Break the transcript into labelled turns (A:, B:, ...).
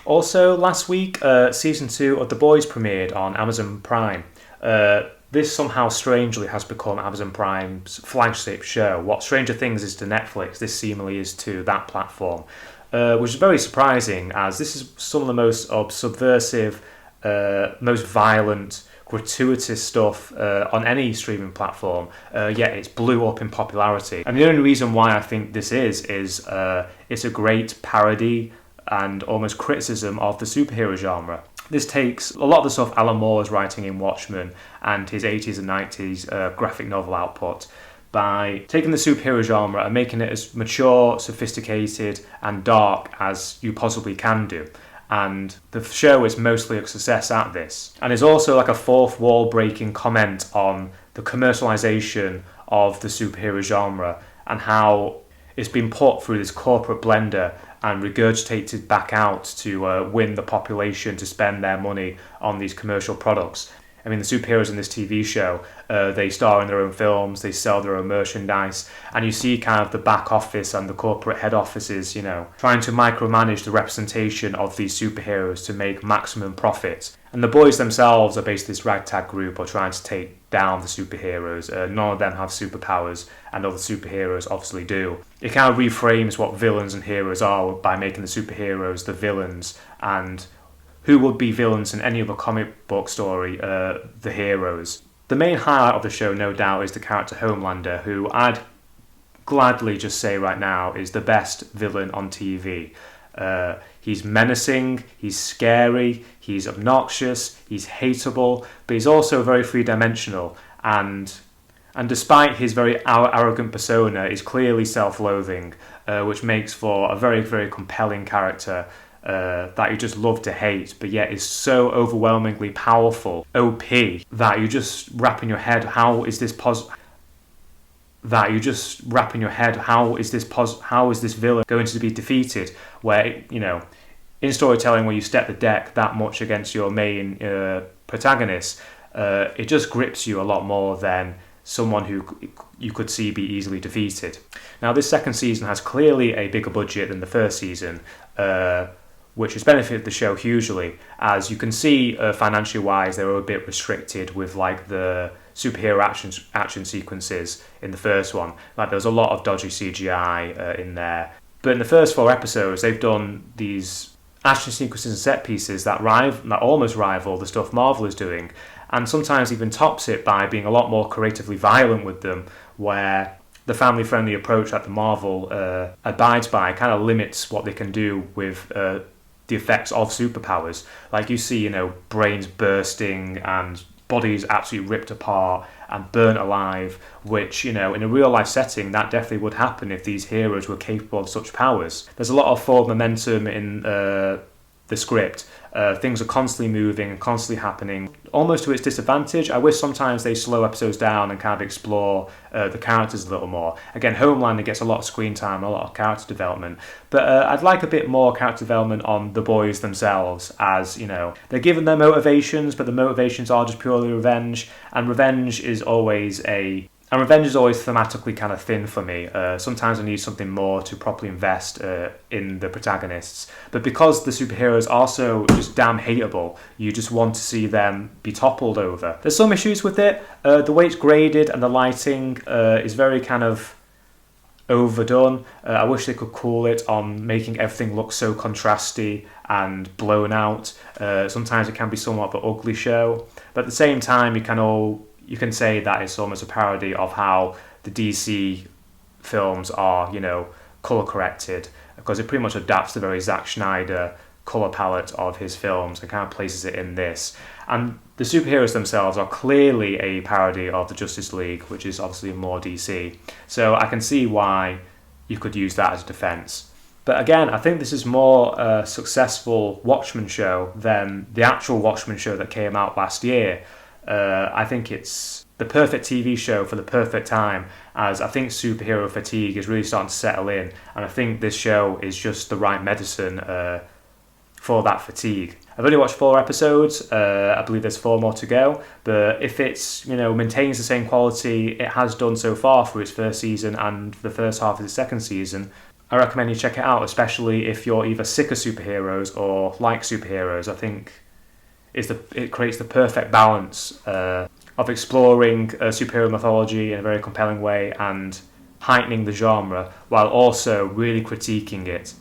A: Also, last week, season 2 of The Boys premiered on Amazon Prime. This somehow strangely has become Amazon Prime's flagship show. What Stranger Things is to Netflix, this seemingly is to that platform, which is very surprising, as this is some of the most subversive, most violent, gratuitous stuff on any streaming platform, yet it's blew up in popularity. And the only reason why I think this is it's a great parody and almost criticism of the superhero genre. This takes a lot of the stuff Alan Moore was writing in Watchmen and his 80s and 90s graphic novel output, by taking the superhero genre and making it as mature, sophisticated and dark as you possibly can do. And the show is mostly a success at this. And it's also like a fourth wall breaking comment on the commercialization of the superhero genre and how it's been put through this corporate blender and regurgitated back out to win the population to spend their money on these commercial products. I mean, the superheroes in this TV show, they star in their own films, they sell their own merchandise, and you see kind of the back office and the corporate head offices, trying to micromanage the representation of these superheroes to make maximum profit. And the boys themselves are basically this ragtag group are trying to take down the superheroes. None of them have superpowers, and all the superheroes obviously do. It kind of reframes what villains and heroes are by making the superheroes the villains, and who would be villains in any other comic book story, the heroes. The main highlight of the show, no doubt, is the character Homelander, who I'd gladly just say right now is the best villain on TV. He's menacing, he's scary, he's obnoxious, he's hateable, but he's also very three-dimensional, and despite his very arrogant persona, he's clearly self-loathing, which makes for a very, very compelling character that you just love to hate, but yet is so overwhelmingly powerful, OP, that you just wrap in your head, how is this villain going to be defeated? Where, in storytelling where you step the deck that much against your main protagonist, it just grips you a lot more than someone who you could see be easily defeated. Now, this second season has clearly a bigger budget than the first season, which has benefited the show hugely. As you can see, financially wise, they were a bit restricted with like the superhero action sequences in the first one. Like there was a lot of dodgy CGI in there. But in the first 4 episodes, they've done these action sequences and set pieces that almost rival the stuff Marvel is doing, and sometimes even tops it by being a lot more creatively violent with them, where the family-friendly approach that the Marvel abides by kind of limits what they can do with the effects of superpowers. Like you see, brains bursting and bodies absolutely ripped apart and burnt alive, which, in a real-life setting, that definitely would happen if these heroes were capable of such powers. There's a lot of forward momentum in the script. Things are constantly moving and constantly happening, almost to its disadvantage. I wish sometimes they slow episodes down and kind of explore the characters a little more. Again, Homelander gets a lot of screen time, a lot of character development, but I'd like a bit more character development on the boys themselves, as, they're given their motivations, but the motivations are just purely revenge, and revenge is always thematically kind of thin for me. Sometimes I need something more to properly invest in the protagonists. But because the superheroes are so just damn hateable, you just want to see them be toppled over. There's some issues with it. The way it's graded and the lighting is very kind of overdone. I wish they could cool it on making everything look so contrasty and blown out. Sometimes it can be somewhat of an ugly show. But at the same time, you can say that it's almost a parody of how the DC films are, colour corrected, because it pretty much adapts the very Zack Snyder colour palette of his films and kind of places it in this. And the superheroes themselves are clearly a parody of the Justice League, which is obviously more DC. So I can see why you could use that as a defence. But again, I think this is more a successful Watchmen show than the actual Watchmen show that came out last year. I think it's the perfect TV show for the perfect time, as I think superhero fatigue is really starting to settle in, and I think this show is just the right medicine for that fatigue. I've only watched 4 episodes. I believe there's 4 more to go, but if it's maintains the same quality it has done so far through its first season and the first half of the second season, I recommend you check it out, especially if you're either sick of superheroes or like superheroes. I think it creates the perfect balance of exploring superhero mythology in a very compelling way and heightening the genre while also really critiquing it.